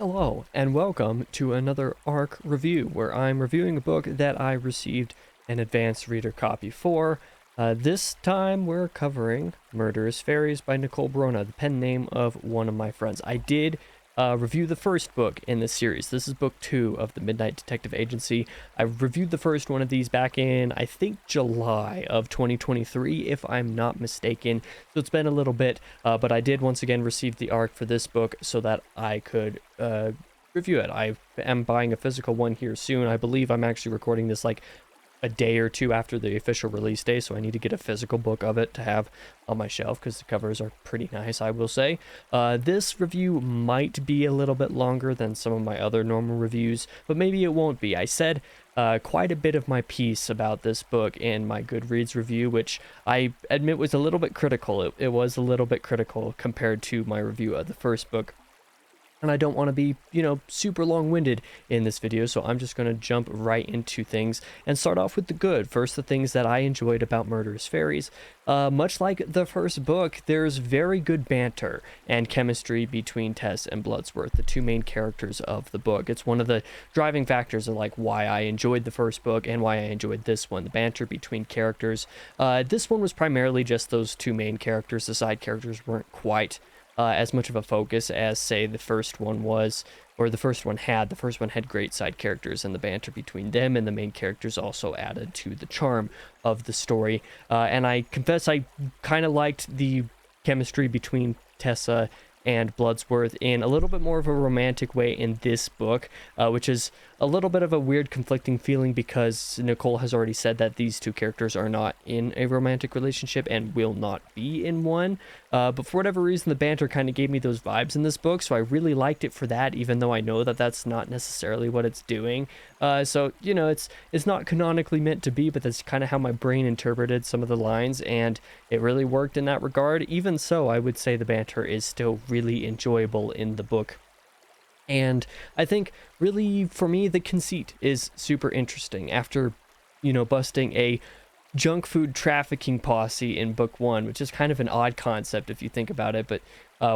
Hello, and welcome to another ARC review, where I'm reviewing a book that I received an advanced reader copy for. This time we're covering Murderous Faeries by Nicole Brona, the pen name of one of my friends. I did review the first book in this series. This is book 2 of the Midnight Detective Agency. I reviewed the first one of these back in, I think, July of 2023, if I'm not mistaken. So it's been a little bit, but I did once again receive the ARC for this book so that I could review it. I am buying a physical one here soon. I believe I'm actually recording this like a day or two after the official release day, so I need to get a physical book of it to have on my shelf because the covers are pretty nice, I will say. This review might be a little bit longer than some of my other normal reviews, but maybe it won't be. I said quite a bit of my piece about this book in my Goodreads review, which I admit was a little bit critical. It was a little bit critical compared to my review of the first book. And I don't want to be, super long-winded in this video, so I'm just going to jump right into things and start off with the good. First, the things that I enjoyed about Murderous Faeries. Much like the first book, there's very good banter and chemistry between Tess and Bloodsworth, the two main characters of the book. It's one of the driving factors of like why I enjoyed the first book and why I enjoyed this one, the banter between characters. This one was primarily just those two main characters. The side characters weren't quite as much of a focus as, say, the first one was, or the first one had. The first one had great side characters, and the banter between them and the main characters also added to the charm of the story. And I confess I kind of liked the chemistry between Tessa and Bloodsworth in a little bit more of a romantic way in this book, which is a little bit of a weird conflicting feeling because Nicole has already said that these two characters are not in a romantic relationship and will not be in one. But for whatever reason, the banter kind of gave me those vibes in this book, so I really liked it for that, even though I know that that's not necessarily what it's doing. So, it's not canonically meant to be, but that's kind of how my brain interpreted some of the lines, and it really worked in that regard. Even so, I would say the banter is still really enjoyable in the book. And I think, really, for me, the conceit is super interesting. After, busting a junk food trafficking posse in book 1, which is kind of an odd concept if you think about it, but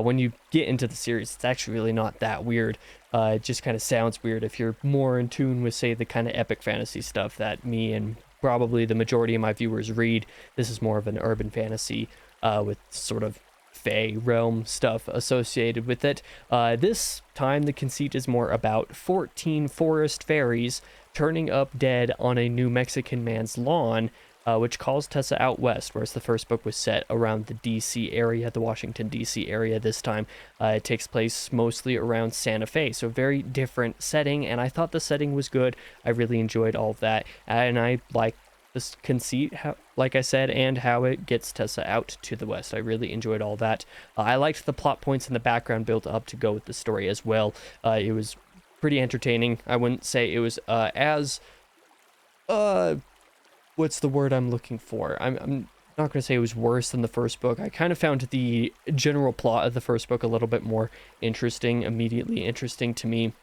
when you get into the series, it's actually really not that weird. It just kind of sounds weird if you're more in tune with, say, the kind of epic fantasy stuff that me and probably the majority of my viewers read. This is more of an urban fantasy with sort of Fae realm stuff associated with it. This time the conceit is more about 14 forest fairies turning up dead on a New Mexican man's lawn, which calls Tessa out west, whereas the first book was set around the DC area, the Washington DC area. This time it takes place mostly around Santa Fe, so very different setting, and I thought the setting was good. I really enjoyed all of that, and I like this conceit, like I said, and how it gets Tessa out to the west. I really enjoyed all that. I liked the plot points in the background built up to go with the story as well. It was pretty entertaining. I wouldn't say it was as what's the word I'm looking for? I'm not going to say it was worse than the first book. I kind of found the general plot of the first book a little bit more interesting, immediately interesting to me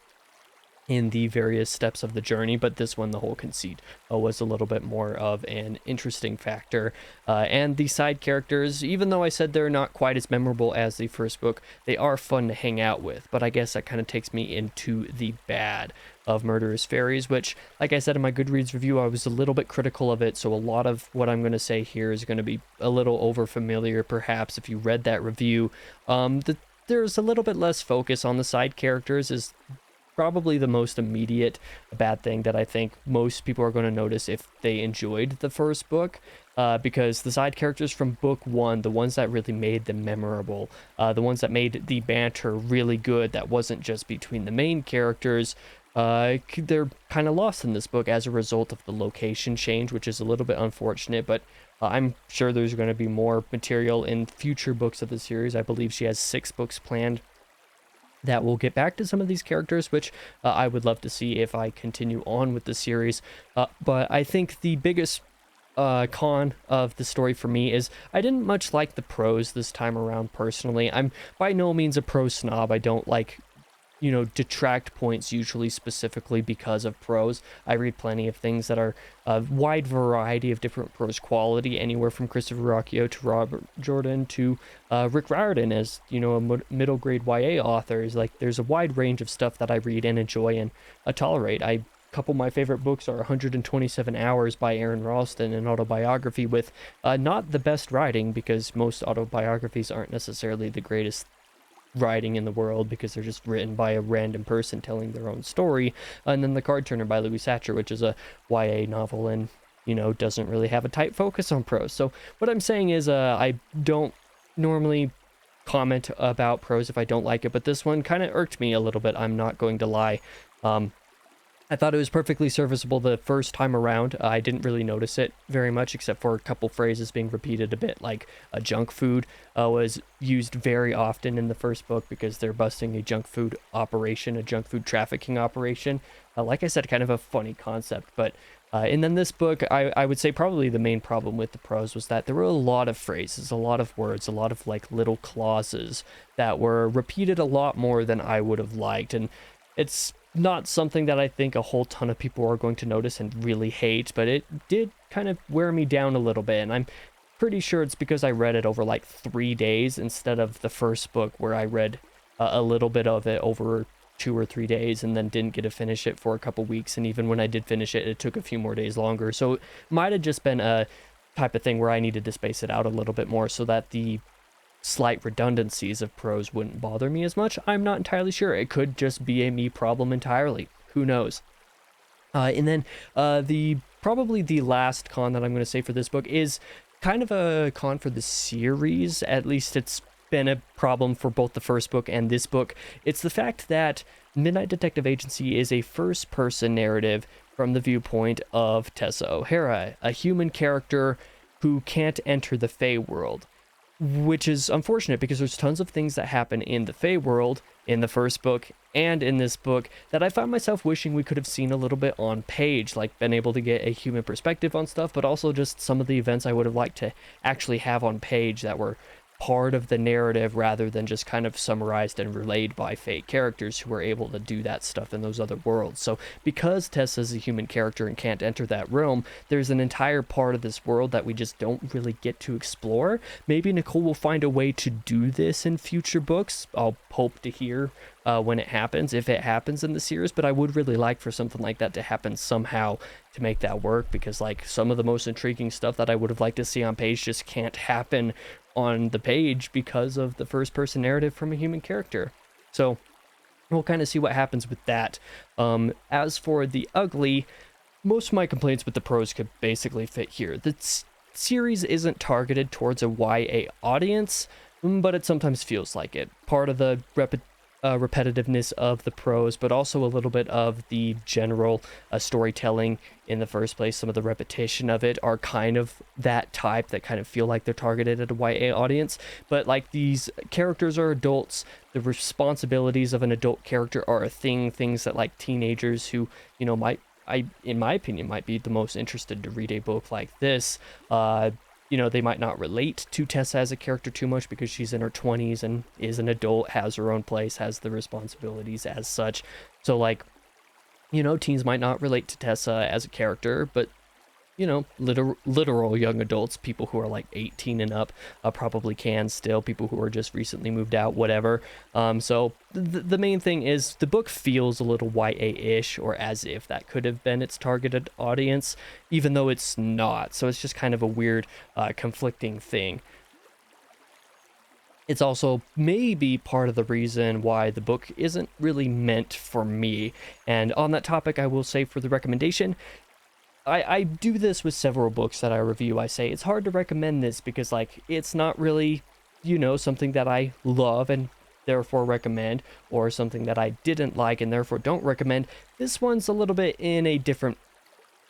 in the various steps of the journey, but this one, the whole conceit was a little bit more of an interesting factor. And the side characters, even though I said they're not quite as memorable as the first book, they are fun to hang out with. But I guess that kind of takes me into the bad of Murderous Faeries, which, like I said in my Goodreads review, I was a little bit critical of it, so a lot of what I'm going to say here is going to be a little overfamiliar, perhaps, if you read that review. There's a little bit less focus on the side characters is probably the most immediate bad thing that I think most people are going to notice if they enjoyed the first book, because the side characters from book 1, the ones that really made them memorable, the ones that made the banter really good, that wasn't just between the main characters, they're kind of lost in this book as a result of the location change, which is a little bit unfortunate, but I'm sure there's going to be more material in future books of the series. I believe she has 6 books planned that will get back to some of these characters, which I would love to see if I continue on with the series. But I think the biggest con of the story for me is I didn't much like the prose this time around personally. I'm by no means a prose snob. I don't like detract points usually specifically because of prose. I read plenty of things that are a wide variety of different prose quality, anywhere from Christopher Rocchio to Robert Jordan to Rick Riordan as, a middle grade YA author. Like, there's a wide range of stuff that I read and enjoy and tolerate. A couple of my favorite books are 127 Hours by Aaron Ralston, an autobiography with not the best writing, because most autobiographies aren't necessarily the greatest writing in the world because they're just written by a random person telling their own story. And then The Card Turner by Louis Satcher, which is a YA novel and doesn't really have a tight focus on prose. So what I'm saying is I don't normally comment about prose if I don't like it, but this one kind of irked me a little bit, I'm not going to lie. I thought it was perfectly serviceable the first time around. I didn't really notice it very much, except for a couple phrases being repeated a bit, like junk food was used very often in the first book because they're busting a junk food operation, a junk food trafficking operation. Like I said, kind of a funny concept, but and then this book, I would say probably the main problem with the prose was that there were a lot of phrases, a lot of words, a lot of like little clauses that were repeated a lot more than I would have liked, and it's not something that I think a whole ton of people are going to notice and really hate, but it did kind of wear me down a little bit, and I'm pretty sure it's because I read it over like 3 days instead of the first book where I read a little bit of it over 2 or 3 days and then didn't get to finish it for a couple weeks, and even when I did finish it, it took a few more days longer. So it might have just been a type of thing where I needed to space it out a little bit more so that the slight redundancies of prose wouldn't bother me as much. I'm not entirely sure. It could just be a me problem entirely. Who knows? And then probably the last con that I'm going to say for this book is kind of a con for the series. At least it's been a problem for both the first book and this book. It's the fact that Midnight Detective Agency is a first-person narrative from the viewpoint of Tessa O'Hara, a human character who can't enter the Fae world, which is unfortunate because there's tons of things that happen in the Fae world in the first book and in this book that I find myself wishing we could have seen a little bit on page, like been able to get a human perspective on stuff, but also just some of the events I would have liked to actually have on page that were part of the narrative rather than just kind of summarized and relayed by fake characters who are able to do that stuff in those other worlds. So because Tessa's a human character and can't enter that realm, there's an entire part of this world that we just don't really get to explore. Maybe Nicole will find a way to do this in future books. I'll hope to hear when it happens, if it happens in the series, but I would really like for something like that to happen somehow to make that work, because like some of the most intriguing stuff that I would have liked to see on page just can't happen on the page because of the first person narrative from a human character. So we'll kind of see what happens with that. As for the ugly, most of my complaints with the prose could basically fit here. The series isn't targeted towards a YA audience, but it sometimes feels like it. Part of the repetitiveness of the prose, but also a little bit of the general storytelling in the first place. Some of the repetition of it are kind of that type that kind of feel like they're targeted at a YA audience, but like these characters are adults, the responsibilities of an adult character are a things that like teenagers who, in my opinion, might be the most interested to read a book like this. They might not relate to Tessa as a character too much because she's in her 20s and is an adult, has her own place, has the responsibilities as such. So, like, teens might not relate to Tessa as a character, but, literal young adults, people who are like 18 and up, probably can still, people who are just recently moved out, whatever. So the main thing is the book feels a little YA-ish, or as if that could have been its targeted audience, even though it's not. So it's just kind of a weird, conflicting thing. It's also maybe part of the reason why the book isn't really meant for me. And on that topic, I will say for the recommendation, I do this with several books that I review. I say it's hard to recommend this because, like, it's not really, something that I love and therefore recommend, or something that I didn't like and therefore don't recommend. This one's a little bit in a different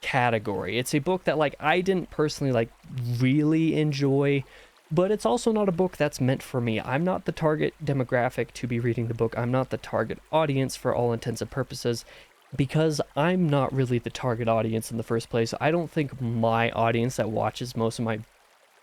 category. It's a book that, like, I didn't personally, like, really enjoy, but it's also not a book that's meant for me. I'm not the target demographic to be reading the book. I'm not the target audience for all intents and purposes. Because I'm not really the target audience in the first place, I don't think my audience that watches most of my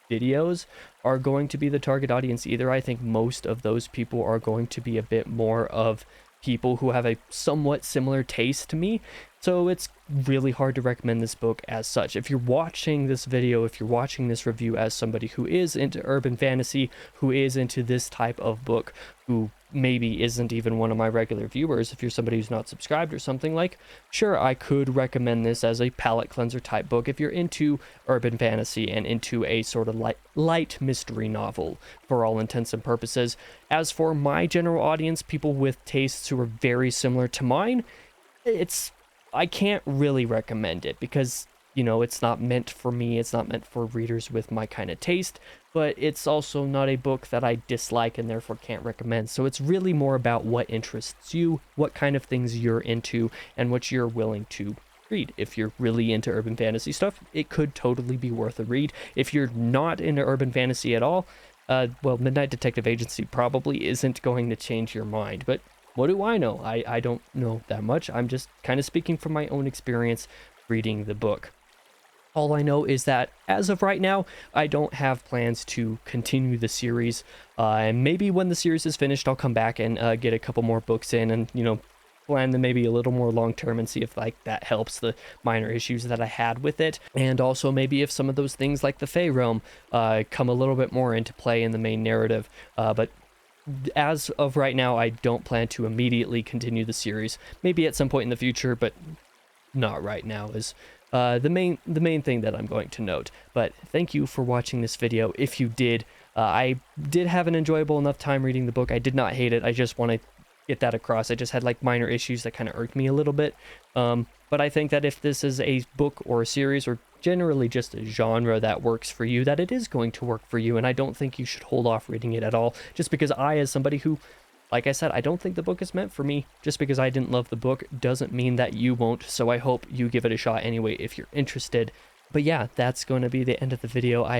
videos are going to be the target audience either. I think most of those people are going to be a bit more of people who have a somewhat similar taste to me, so it's really hard to recommend this book as such. If you're watching this video, if you're watching this review as somebody who is into urban fantasy, who is into this type of book, who maybe isn't even one of my regular viewers, if you're somebody who's not subscribed or something, like, sure, I could recommend this as a palate cleanser type book if you're into urban fantasy and into a sort of light mystery novel for all intents and purposes. As for my general audience, people with tastes who are very similar to mine, I can't really recommend it because, you know, it's not meant for me. It's not meant for readers with my kind of taste, but it's also not a book that I dislike and therefore can't recommend. So it's really more about what interests you, what kind of things you're into, and what you're willing to read. If you're really into urban fantasy stuff, it could totally be worth a read. If you're not into urban fantasy at all, well, Midnight Detective Agency probably isn't going to change your mind, but what do I know? I don't know that much. I'm just kind of speaking from my own experience reading the book. All I know is that as of right now, I don't have plans to continue the series. And maybe when the series is finished, I'll come back and get a couple more books in and, you know, plan them maybe a little more long term and see if like that helps the minor issues that I had with it. And also maybe if some of those things like the Fae Realm come a little bit more into play in the main narrative. But as of right now, I don't plan to immediately continue the series. Maybe at some point in the future, but not right now is the main thing that I'm going to note. But thank you for watching this video. If you did, I did have an enjoyable enough time reading the book. I did not hate it. I just want to get that across. I just had like minor issues that kind of irked me a little bit. But I think that if this is a book or a series or generally just a genre that works for you, that it is going to work for you, and I don't think you should hold off reading it at all, just because I, as somebody who, like I said, I don't think the book is meant for me. Just because I didn't love the book doesn't mean that you won't, so I hope you give it a shot anyway if you're interested. But yeah, that's going to be the end of the video. I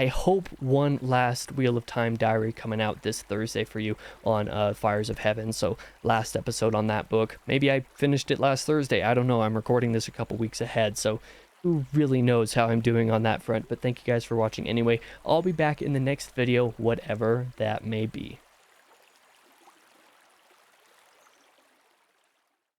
hope, one last Wheel of Time diary coming out this Thursday for you on Fires of Heaven. So last episode on that book. Maybe I finished it last Thursday. I don't know. I'm recording this a couple weeks ahead, so who really knows how I'm doing on that front. But thank you guys for watching anyway. I'll be back in the next video, whatever that may be.